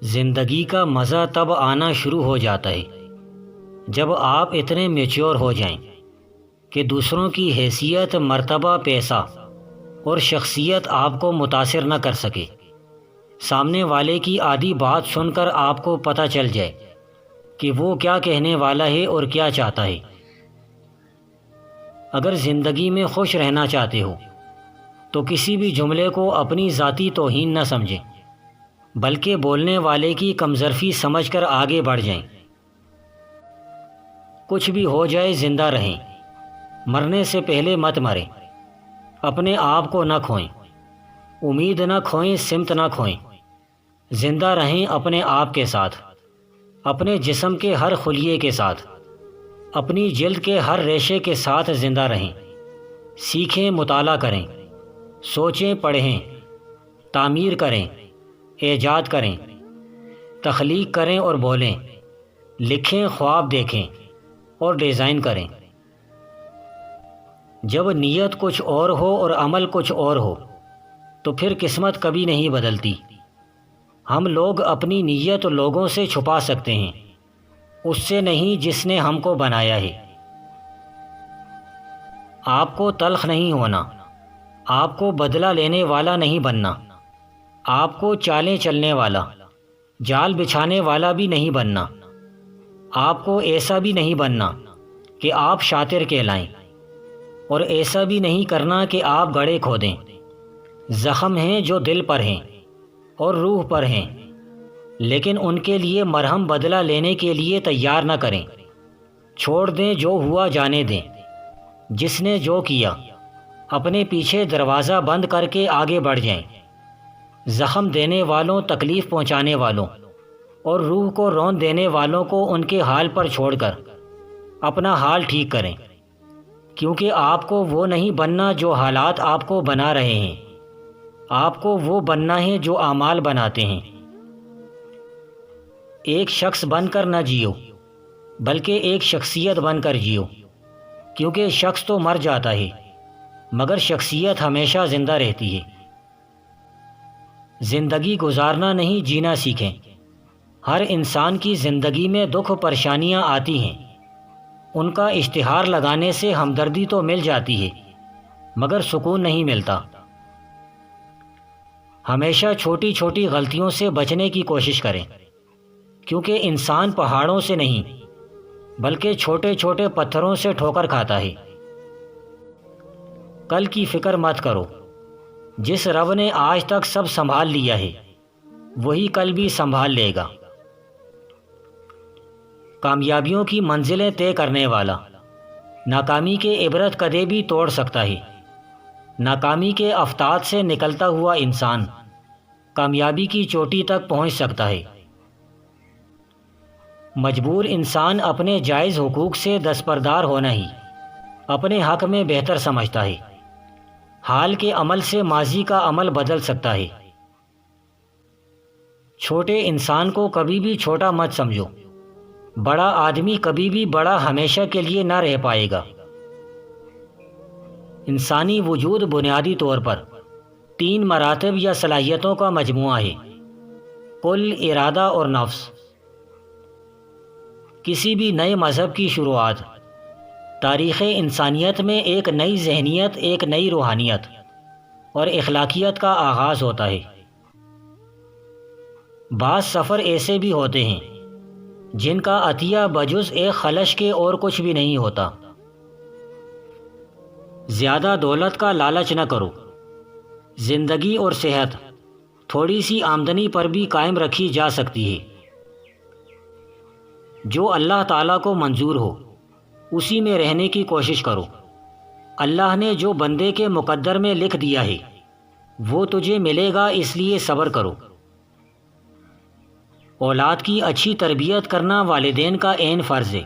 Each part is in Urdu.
زندگی کا مزہ تب آنا شروع ہو جاتا ہے جب آپ اتنے میچور ہو جائیں کہ دوسروں کی حیثیت، مرتبہ، پیسہ اور شخصیت آپ کو متاثر نہ کر سکے۔ سامنے والے کی آدھی بات سن کر آپ کو پتہ چل جائے کہ وہ کیا کہنے والا ہے اور کیا چاہتا ہے۔ اگر زندگی میں خوش رہنا چاہتے ہو تو کسی بھی جملے کو اپنی ذاتی توہین نہ سمجھیں، بلکہ بولنے والے کی کمظرفی سمجھ کر آگے بڑھ جائیں۔ کچھ بھی ہو جائے زندہ رہیں، مرنے سے پہلے مت مریں۔ اپنے آپ کو نہ کھوئیں، امید نہ کھوئیں، سمت نہ کھوئیں۔ زندہ رہیں اپنے آپ کے ساتھ، اپنے جسم کے ہر خلیے کے ساتھ، اپنی جلد کے ہر ریشے کے ساتھ زندہ رہیں۔ سیکھیں، مطالعہ کریں، سوچیں، پڑھیں، تعمیر کریں، ایجاد کریں، تخلیق کریں اور بولیں، لکھیں، خواب دیکھیں اور ڈیزائن کریں۔ جب نیت کچھ اور ہو اور عمل کچھ اور ہو تو پھر قسمت کبھی نہیں بدلتی۔ ہم لوگ اپنی نیت لوگوں سے چھپا سکتے ہیں، اس سے نہیں جس نے ہم کو بنایا ہے۔ آپ کو تلخ نہیں ہونا، آپ کو بدلہ لینے والا نہیں بننا، آپ کو چالیں چلنے والا، جال بچھانے والا بھی نہیں بننا۔ آپ کو ایسا بھی نہیں بننا کہ آپ شاطر کہلائیں، اور ایسا بھی نہیں کرنا کہ آپ گڑھے کھودیں۔ زخم ہیں جو دل پر ہیں اور روح پر ہیں، لیکن ان کے لیے مرہم بدلہ لینے کے لیے تیار نہ کریں۔ چھوڑ دیں، جو ہوا جانے دیں۔ جس نے جو کیا، اپنے پیچھے دروازہ بند کر کے آگے بڑھ جائیں۔ زخم دینے والوں، تکلیف پہنچانے والوں اور روح کو رون دینے والوں کو ان کے حال پر چھوڑ کر اپنا حال ٹھیک کریں، کیونکہ آپ کو وہ نہیں بننا جو حالات آپ کو بنا رہے ہیں، آپ کو وہ بننا ہے جو اعمال بناتے ہیں۔ ایک شخص بن کر نہ جیو، بلکہ ایک شخصیت بن کر جیو، کیونکہ شخص تو مر جاتا ہے مگر شخصیت ہمیشہ زندہ رہتی ہے۔ زندگی گزارنا نہیں، جینا سیکھیں۔ ہر انسان کی زندگی میں دکھ پریشانیاں آتی ہیں، ان کا اشتہار لگانے سے ہمدردی تو مل جاتی ہے مگر سکون نہیں ملتا۔ ہمیشہ چھوٹی چھوٹی غلطیوں سے بچنے کی کوشش کریں، کیونکہ انسان پہاڑوں سے نہیں بلکہ چھوٹے چھوٹے پتھروں سے ٹھوکر کھاتا ہے۔ کل کی فکر مت کرو، جس رب نے آج تک سب سنبھال لیا ہے وہی کل بھی سنبھال لے گا۔ کامیابیوں کی منزلیں طے کرنے والا ناکامی کے عبرت کدے بھی توڑ سکتا ہے۔ ناکامی کے افتاد سے نکلتا ہوا انسان کامیابی کی چوٹی تک پہنچ سکتا ہے۔ مجبور انسان اپنے جائز حقوق سے دستبردار ہونا ہی اپنے حق میں بہتر سمجھتا ہے۔ حال کے عمل سے ماضی کا عمل بدل سکتا ہے۔ چھوٹے انسان کو کبھی بھی چھوٹا مت سمجھو، بڑا آدمی کبھی بھی بڑا ہمیشہ کے لیے نہ رہ پائے گا۔ انسانی وجود بنیادی طور پر 3 مراتب یا صلاحیتوں کا مجموعہ ہے: کل، ارادہ اور نفس۔ کسی بھی نئے مذہب کی شروعات تاریخ انسانیت میں ایک نئی ذہنیت، ایک نئی روحانیت اور اخلاقیت کا آغاز ہوتا ہے۔ بعض سفر ایسے بھی ہوتے ہیں جن کا عطیہ بجز ایک خلش کے اور کچھ بھی نہیں ہوتا۔ زیادہ دولت کا لالچ نہ کرو۔ زندگی اور صحت تھوڑی سی آمدنی پر بھی قائم رکھی جا سکتی ہے۔ جو اللہ تعالیٰ کو منظور ہو اسی میں رہنے کی کوشش کرو۔ اللہ نے جو بندے کے مقدر میں لکھ دیا ہے وہ تجھے ملے گا، اس لیے صبر کرو۔ اولاد کی اچھی تربیت کرنا والدین کا عین فرض ہے،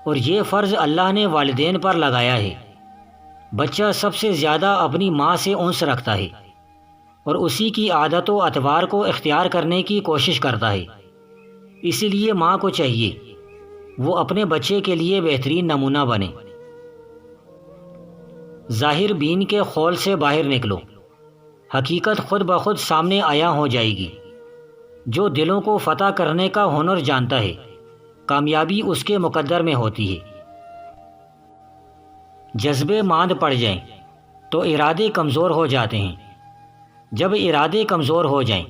اور یہ فرض اللہ نے والدین پر لگایا ہے۔ بچہ سب سے زیادہ اپنی ماں سے انس رکھتا ہے اور اسی کی عادت و اطوار کو اختیار کرنے کی کوشش کرتا ہے۔ اسی لیے ماں کو چاہیے وہ اپنے بچے کے لیے بہترین نمونہ بنے۔ ظاہر بین کے خول سے باہر نکلو، حقیقت خود بخود سامنے عیاں ہو جائے گی۔ جو دلوں کو فتح کرنے کا ہنر جانتا ہے، کامیابی اس کے مقدر میں ہوتی ہے۔ جذبے ماند پڑ جائیں تو ارادے کمزور ہو جاتے ہیں۔ جب ارادے کمزور ہو جائیں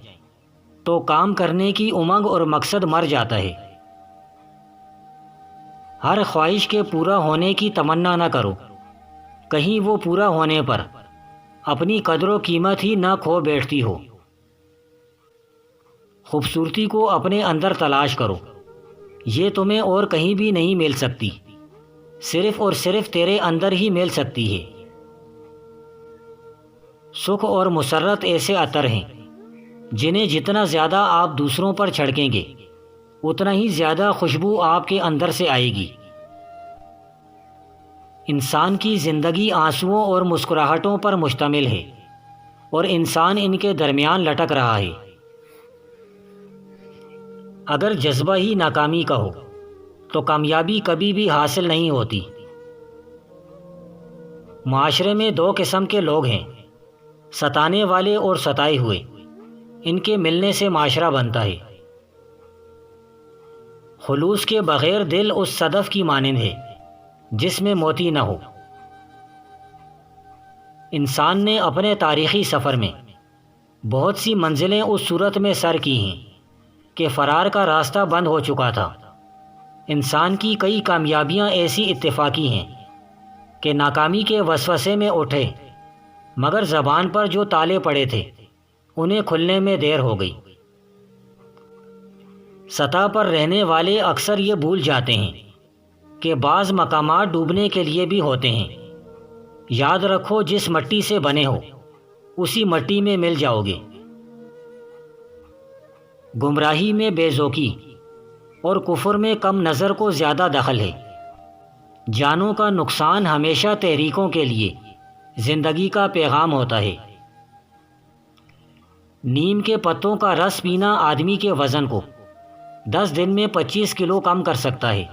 تو کام کرنے کی امنگ اور مقصد مر جاتا ہے۔ ہر خواہش کے پورا ہونے کی تمنا نہ کرو، کہیں وہ پورا ہونے پر اپنی قدر و قیمت ہی نہ کھو بیٹھتی ہو۔ خوبصورتی کو اپنے اندر تلاش کرو، یہ تمہیں اور کہیں بھی نہیں مل سکتی، صرف اور صرف تیرے اندر ہی مل سکتی ہے۔ سکھ اور مسرت ایسے عطر ہیں جنہیں جتنا زیادہ آپ دوسروں پر چھڑکیں گے اتنا ہی زیادہ خوشبو آپ کے اندر سے آئے گی۔ انسان کی زندگی آنسوؤں اور مسکراہٹوں پر مشتمل ہے، اور انسان ان کے درمیان لٹک رہا ہے۔ اگر جذبہ ہی ناکامی کا ہو تو کامیابی کبھی بھی حاصل نہیں ہوتی۔ معاشرے میں دو قسم کے لوگ ہیں، ستانے والے اور ستائے ہوئے۔ ان کے ملنے سے معاشرہ بنتا ہے۔ خلوص کے بغیر دل اس صدف کی مانند ہے جس میں موتی نہ ہو۔ انسان نے اپنے تاریخی سفر میں بہت سی منزلیں اس صورت میں سر کی ہیں کہ فرار کا راستہ بند ہو چکا تھا۔ انسان کی کئی کامیابیاں ایسی اتفاقی ہیں کہ ناکامی کے وسوسے میں اٹھے، مگر زبان پر جو تالے پڑے تھے انہیں کھلنے میں دیر ہو گئی۔ سطح پر رہنے والے اکثر یہ بھول جاتے ہیں کہ بعض مقامات ڈوبنے کے لیے بھی ہوتے ہیں۔ یاد رکھو، جس مٹی سے بنے ہو اسی مٹی میں مل جاؤ گے۔ گمراہی میں بے ذوقی اور کفر میں کم نظر کو زیادہ دخل ہے۔ جانوں کا نقصان ہمیشہ تحریکوں کے لیے زندگی کا پیغام ہوتا ہے۔ نیم کے پتوں کا رس پینا آدمی کے وزن کو 10 دن میں 25 کلو کم کر سکتا ہے۔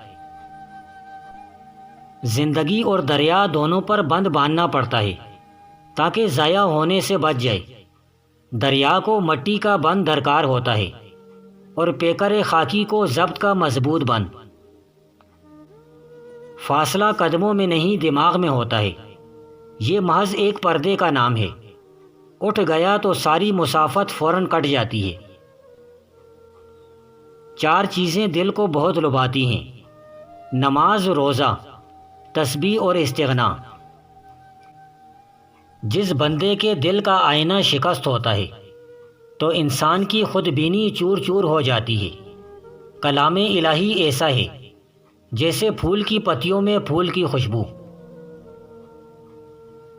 زندگی اور دریا دونوں پر بند باندھنا پڑتا ہے تاکہ ضائع ہونے سے بچ جائے۔ دریا کو مٹی کا بند درکار ہوتا ہے اور پیکر خاکی کو ضبط کا مضبوط بند۔ فاصلہ قدموں میں نہیں، دماغ میں ہوتا ہے۔ یہ محض ایک پردے کا نام ہے، اٹھ گیا تو ساری مسافت فوراً کٹ جاتی ہے۔ 4 چیزیں دل کو بہت لبھاتی ہیں: نماز، روزہ، تسبیح اور استغنا۔ جس بندے کے دل کا آئینہ شکست ہوتا ہے تو انسان کی خود بینی چور چور ہو جاتی ہے۔ کلام الہی ایسا ہے جیسے پھول کی پتیوں میں پھول کی خوشبو۔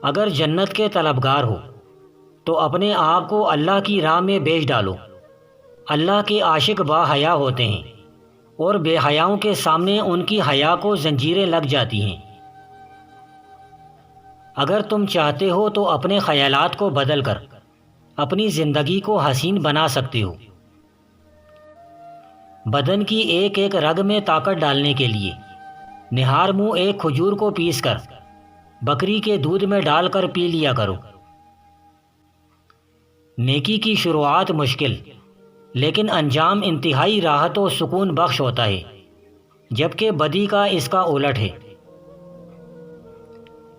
اگر جنت کے طلبگار ہو تو اپنے آپ کو اللہ کی راہ میں بیچ ڈالو۔ اللہ کے عاشق با حیا ہوتے ہیں اور بے حیاؤں کے سامنے ان کی حیا کو زنجیریں لگ جاتی ہیں۔ اگر تم چاہتے ہو تو اپنے خیالات کو بدل کر اپنی زندگی کو حسین بنا سکتے ہو۔ بدن کی ایک ایک رگ میں طاقت ڈالنے کے لیے نہار منہ ایک کھجور کو پیس کر بکری کے دودھ میں ڈال کر پی لیا کرو۔ نیکی کی شروعات مشکل لیکن انجام انتہائی راحت و سکون بخش ہوتا ہے، جبکہ بدی کا اس کا الٹ ہے۔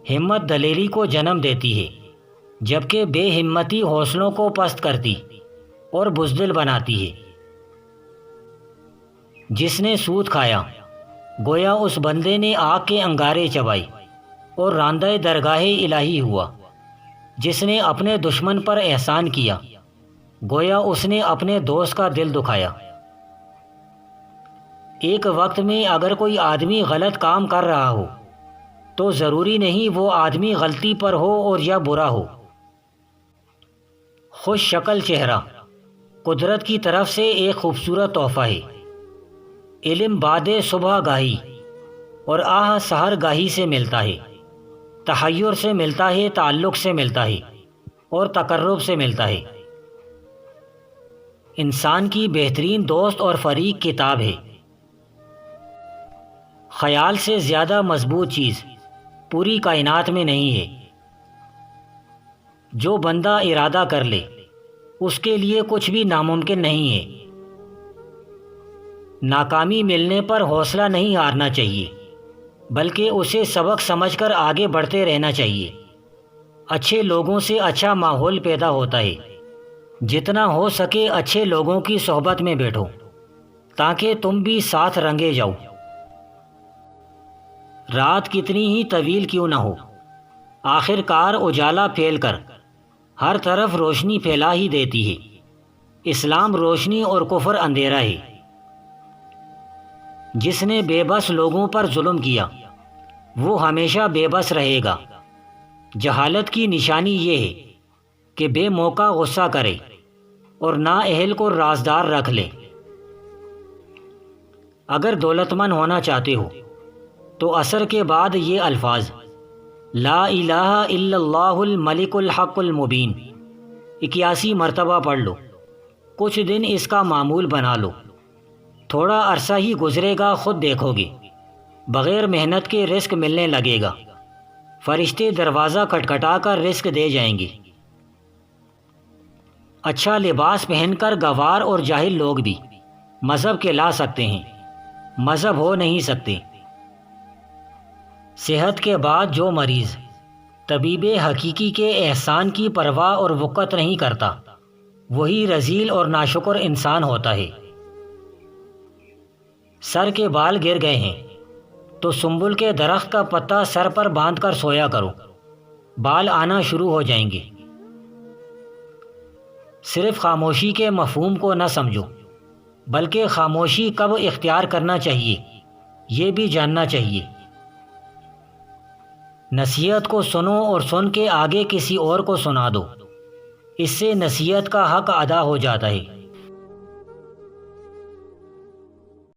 ہمت دلیری کو جنم دیتی ہے، جبکہ بے ہمتی حوصلوں کو پست کرتی اور بزدل بناتی ہے۔ جس نے سود کھایا گویا اس بندے نے آگ کے انگارے چبائے اور راندہ درگاہ الہی ہوا۔ جس نے اپنے دشمن پر احسان کیا گویا اس نے اپنے دوست کا دل دکھایا۔ ایک وقت میں اگر کوئی آدمی غلط کام کر رہا ہو تو ضروری نہیں وہ آدمی غلطی پر ہو اور یا برا ہو۔ خوش شکل چہرہ قدرت کی طرف سے ایک خوبصورت تحفہ ہے۔ علم بعد صبح گاہی اور آہ سحر گاہی سے ملتا ہے، تحیر سے ملتا ہے، تعلق سے ملتا ہے اور تقرب سے ملتا ہے۔ انسان کی بہترین دوست اور فریق کتاب ہے۔ خیال سے زیادہ مضبوط چیز پوری کائنات میں نہیں ہے۔ جو بندہ ارادہ کر لے اس کے لیے کچھ بھی ناممکن نہیں ہے۔ ناکامی ملنے پر حوصلہ نہیں ہارنا چاہیے، بلکہ اسے سبق سمجھ کر آگے بڑھتے رہنا چاہیے۔ اچھے لوگوں سے اچھا ماحول پیدا ہوتا ہے۔ جتنا ہو سکے اچھے لوگوں کی صحبت میں بیٹھو تاکہ تم بھی ساتھ رنگے جاؤ۔ رات کتنی ہی طویل کیوں نہ ہو، آخر کار اجالا پھیل کر ہر طرف روشنی پھیلا ہی دیتی ہے۔ اسلام روشنی اور کفر اندھیرا ہے۔ جس نے بے بس لوگوں پر ظلم کیا وہ ہمیشہ بے بس رہے گا۔ جہالت کی نشانی یہ ہے کہ بے موقع غصہ کرے اور نااہل کو رازدار رکھ لے۔ اگر دولت مند ہونا چاہتے ہو تو عصر کے بعد یہ الفاظ لا الہ الا اللہ الملک الحق المبین 81 مرتبہ پڑھ لو۔ کچھ دن اس کا معمول بنا لو۔ تھوڑا عرصہ ہی گزرے گا، خود دیکھو گے بغیر محنت کے رزق ملنے لگے گا۔ فرشتے دروازہ کھٹکھٹا کر رزق دے جائیں گے۔ اچھا لباس پہن کر گوار اور جاہل لوگ بھی مذہب کے لا سکتے ہیں، مذہب ہو نہیں سکتے۔ صحت کے بعد جو مریض طبیب حقیقی کے احسان کی پرواہ اور وقت نہیں کرتا وہی رذیل اور ناشکر انسان ہوتا ہے۔ سر کے بال گر گئے ہیں تو سنبل کے درخت کا پتا سر پر باندھ کر سویا کرو، بال آنا شروع ہو جائیں گے۔ صرف خاموشی کے مفہوم کو نہ سمجھو، بلکہ خاموشی کب اختیار کرنا چاہیے یہ بھی جاننا چاہیے۔ نصیحت کو سنو اور سن کے آگے کسی اور کو سنا دو، اس سے نصیحت کا حق ادا ہو جاتا ہے۔